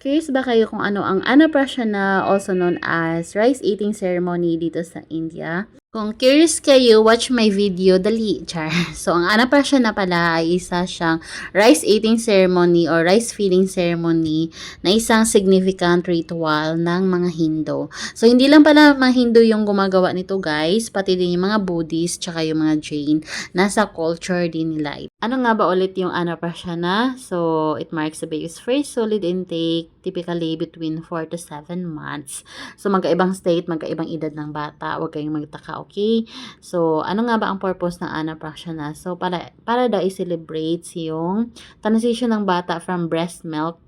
Curious ba kayo kung ano ang Annapurna, also known as rice eating ceremony dito sa India? Kung curious kayo, watch my video, dali, char. So, ang Annapurna pala ay isa siyang rice eating ceremony or rice feeding ceremony na isang significant ritual ng mga Hindu. So, hindi lang pala mga Hindu yung gumagawa nito guys, pati din yung mga Buddhist, tsaka yung mga Jain. Nasa culture din nila. Ano nga ba ulit yung Annapurna? So, it marks the baby's first solid intake, typically between 4 to 7 months. So, magkaibang state, magkaibang edad ng bata. Huwag kayong magtaka, okay? So, ano nga ba ang purpose ng Annapurna? So, para daw i-celebrate yung transition ng bata from breast milk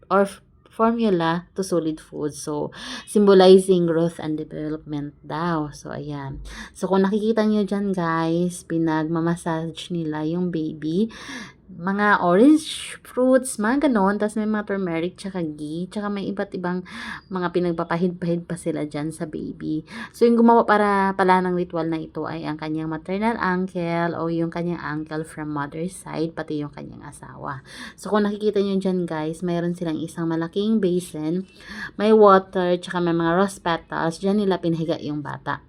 or formula to solid food. So, symbolizing growth and development daw. So, ayan. So, kung nakikita nyo dyan, guys, pinagmamassage nila yung baby. Mga orange fruits, mga ganon. Tapos may mga turmeric, tsaka ghee. Tsaka may iba't ibang mga pinagpapahid-pahid pa sila dyan sa baby. So, yung gumawa pala ng ritual na ito ay ang kanyang maternal uncle o yung kanyang uncle from mother's side, pati yung kanyang asawa. So, kung nakikita nyo dyan, guys, mayroon silang isang malaking basin. May water, tsaka may mga rose petals. Dyan nila pinahiga yung bata.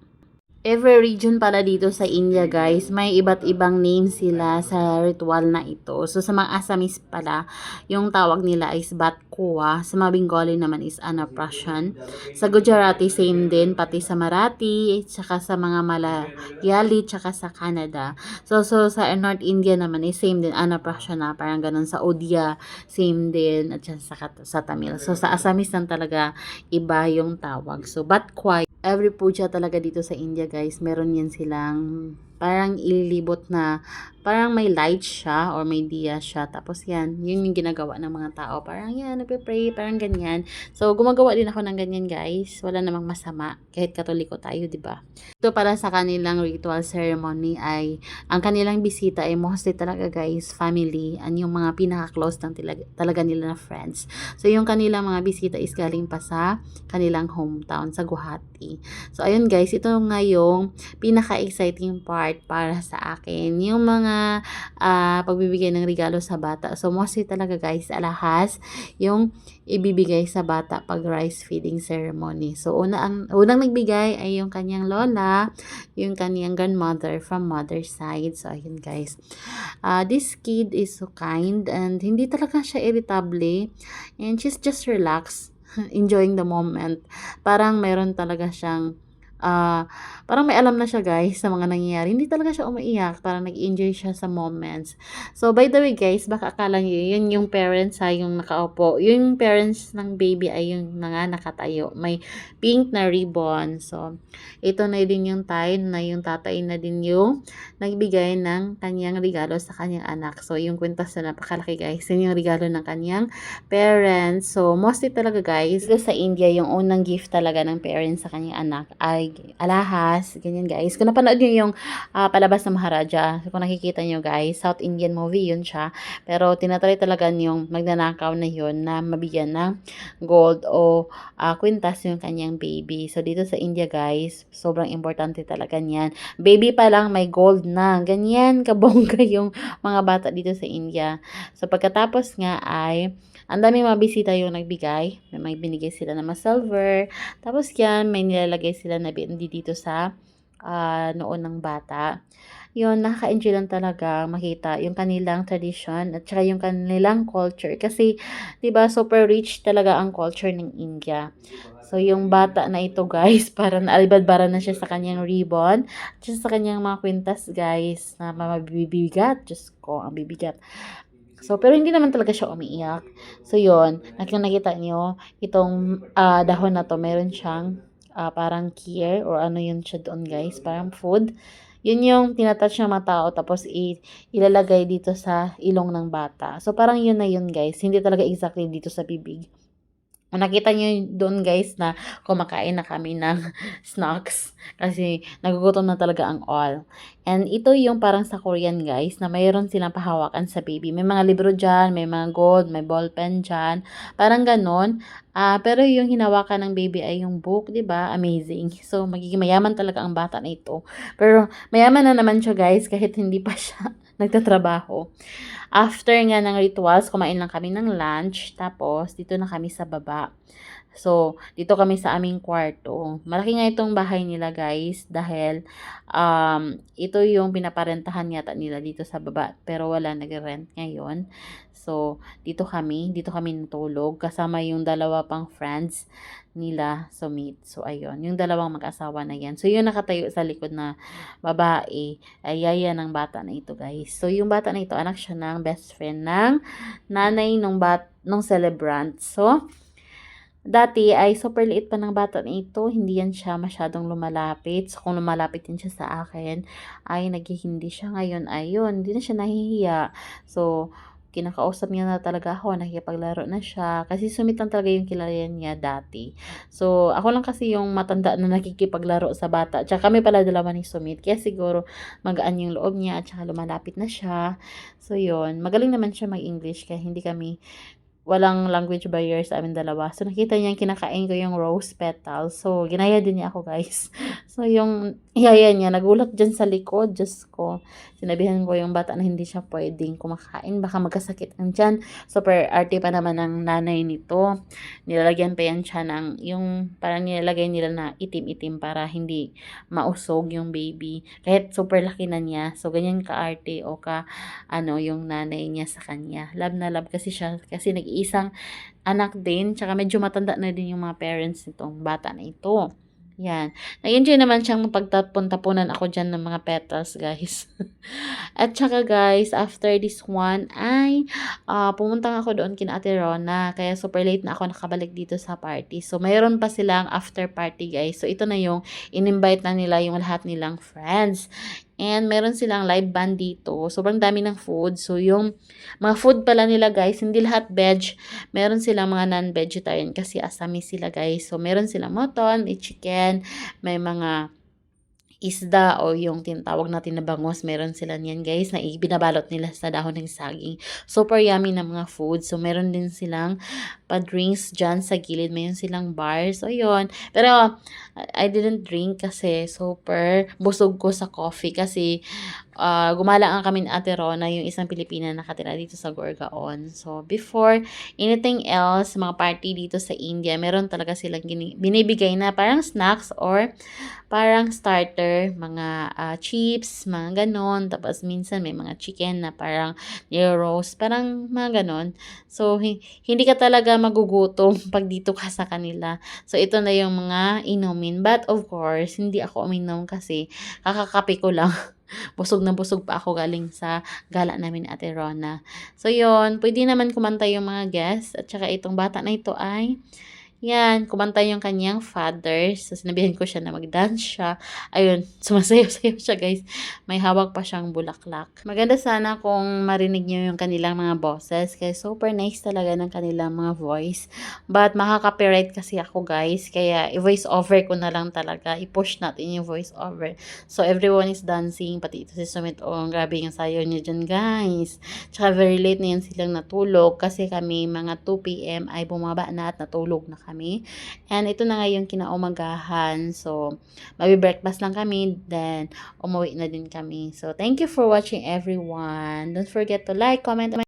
Every region pala dito sa India guys, may iba't ibang name sila sa ritual na ito. So sa mga Assamese pala, yung tawag nila is Bat Koa. Sa mga Bengali naman is Annapurna. Sa Gujarati same din, pati sa Marathi, tsaka sa mga Malayali, tsaka sa Canada. So sa North India naman is same din, Annapurna. Parang ganun sa Odia, same din, at sa Tamil. So sa Assamese lang talaga iba yung tawag. So Bat Koa, every puja talaga dito sa India guys, meron yan silang parang ililibot na parang may light siya or may diya siya. Tapos yan, yun yung ginagawa ng mga tao. Parang yan, nagpe-pray, parang ganyan. So, gumagawa din ako ng ganyan guys. Wala namang masama kahit katoliko tayo, di ba? Ito para sa kanilang ritual ceremony ay ang kanilang bisita ay mostly talaga guys, family, and yung mga pinaka-close ng talaga nila na friends. So, yung kanilang mga bisita is galing pa sa kanilang hometown, sa Guwahati. So, ayun guys, ito nga yung pinaka-exciting part para sa akin. Yung mga pagbibigay ng regalo sa bata. So, mostly talaga guys, alahas yung ibibigay sa bata pag rice feeding ceremony. So, unang nagbigay ay yung kanyang lola, yung kanyang grandmother from mother's side. So, ayun guys. This kid is so kind and hindi talaga siya irritable. And she's just relaxed, enjoying the moment. Parang meron talaga siyang parang may alam na siya guys sa mga nangyayari. Hindi talaga siya umiiyak. Parang nag-enjoy siya sa moments. So, by the way guys, baka akala nyo yun yung parents yung nakaupo. Yung parents ng baby ay yung mga nakatayo. May pink na ribbon. So, ito na din yung time na yung tatay na din yung nagbigay ng kanyang regalo sa kanyang anak. So, yung kwintas na napakalaki guys. Yun yung regalo ng kanyang parents. So, mostly talaga guys, sa India, yung unang gift talaga ng parents sa kanyang anak ay alahas, ganyan guys. Kung napanood nyo yung palabas ng Maharaja, kung nakikita nyo guys, South Indian movie yun siya. Pero tinatry talaga yung magnanakaw na yun na mabigyan ng gold o kwintas yung kanyang baby. So dito sa India guys, sobrang importante talaga niyan. Baby pa lang may gold na. Ganyan kabongga yung mga bata dito sa India. So pagkatapos nga ay ang daming mga bisita yung nagbigay. May binigay sila na silver. Tapos yan, may nilalagay sila na hindi dito sa noon ng bata. Yun, nakaka-enjoy lang talaga makita yung kanilang tradition at saka yung kanilang culture. Kasi, di ba super rich talaga ang culture ng India. So, yung bata na ito, guys, parang naalibadbara na siya sa kanyang ribbon. At sa kanyang mga kwintas, guys, na mabibigat. Diyos ko, ang bibigat. So, pero hindi naman talaga siya umiiyak. So, yun. Nakita nyo, itong dahon na to, meron siyang parang care or ano yun siya doon guys. Parang food. Yun yung tinatouch ng mga tao tapos ilalagay dito sa ilong ng bata. So, parang yun na yun guys. Hindi talaga exactly dito sa bibig. Nakita nyo doon guys na kumakain na kami ng snacks kasi nagugutom na talaga ang all. And ito yung parang sa Korean guys na mayroon silang pahawakan sa baby. May mga libro dyan, may mga gold, may ballpen dyan. Parang ganon. Pero yung hinawakan ng baby ay yung book, 'di ba? Amazing. So magiging mayaman talaga ang bata na ito. Pero mayaman na naman siya, guys, kahit hindi pa siya nagtatrabaho. After nga ng rituals, kumain lang kami ng lunch, tapos dito na kami sa baba. So, dito kami sa aming kwarto. Malaki nga itong bahay nila, guys, dahil ito yung pinaparentahan yata nila dito sa baba, pero wala nag-rent ngayon. So, dito kami natulog kasama yung dalawa pang friends nila Sumit. So, ayun, yung dalawang mag-asawa na yan. So, yung nakatayo sa likod na babae ay yaya ng bata na ito, guys. So, yung bata na ito, anak siya ng best friend ng nanay nung celebrant. So, dati ay super liit pa ng bata na ito, hindi yan siya masyadong lumalapit. So, kung lumalapit din siya sa akin, ay naghihindi siya. Ngayon, ayun, hindi na siya nahihiya. So, kinakausap niya na talaga ako, nakikipaglaro na siya. Kasi Sumit lang talaga yung kilala niya dati. So, ako lang kasi yung matanda na nakikipaglaro sa bata. Tsaka kami pala dalawa ni Sumit. Kaya siguro magaan yung loob niya at saka lumalapit na siya. So, yun. Magaling naman siya mag-English kaya hindi kami walang language barrier sa amin dalawa. So, nakita niya kinakain ko yung rose petal. So, ginaya din niya ako, guys. So, yung yaya niya, nagulat dyan sa likod. Diyos ko. Sinabihan ko yung bata na hindi siya pwedeng kumakain. Baka magkasakit ang tiyan. Super arte pa naman ng nanay nito. Nilalagyan pa yan siya ng, yung parang nilalagay nila na itim-itim para hindi mausog yung baby. Kahit super laki na niya. So, ganyan ka-arte o yung nanay niya sa kanya. Love na love kasi siya. Kasi nag-iisang anak din. Tsaka medyo matanda na din yung mga parents nitong bata na ito. Yan. Nag-enjoy naman siyang pagtapon-tapunan ako dyan ng mga petals, guys. At saka, guys, after this one ay pumunta ako doon kina Ate Rona. Kaya super late na ako nakabalik dito sa party. So, mayroon pa silang after party, guys. So, ito na yung in-invite na nila yung lahat nilang friends. And meron silang live band dito. Sobrang dami ng food. So, yung mga food pala nila, guys, hindi lahat veg. Meron silang mga non-vegetarian kasi Assamese sila, guys. So, meron silang mutton, may chicken, may mga isda o yung tinatawag natin na bangus. Meron sila niyan, guys, na ibinabalot nila sa dahon ng saging. Super yummy na mga food. So, meron din silang pa-drinks dyan sa gilid. Mayroon silang bars. So, yun. Pero, I didn't drink kasi super busog ko sa coffee kasi gumala kami ni Ate Rona, yung isang Pilipina na nakatira dito sa Gorgaon. So, before anything else, mga party dito sa India, meron talaga silang binibigay na parang snacks or parang starter, mga chips, mga ganon. Tapos, minsan may mga chicken na parang niro-roast, parang mga ganon. So, hindi ka talaga magugutom pag dito ka sa kanila. So, ito na yung mga inumin. But, of course, hindi ako uminom kasi kakakape ko lang. Busog na busog pa ako galing sa gala namin ni Ate Rona. So, yun. Pwede naman kumanta yung mga guests. At saka itong bata na ito ay kumanta yung kanyang father. So, sinabihan ko siya na mag-dance siya. Ayun, sumasayaw-sayaw siya, guys. May hawak pa siyang bulaklak. Maganda sana kung marinig niyo yung kanilang mga boses. Kaya super nice talaga ng kanilang mga voice. But makaka-copyright kasi ako, guys. Kaya i-voice over ko na lang talaga. I-push natin yung voice over. So, everyone is dancing. Pati ito si Sumit. Oh, grabe yung sayo niya dyan, guys. Tsaka very late na yan silang natulog. Kasi kami mga 2 p.m. ay bumaba na at natulog na kami. And ito na nga yung kinaumagahan. So, mabi-breakfast lang kami. Then, umuwi na din kami. So, thank you for watching, everyone. Don't forget to like, comment,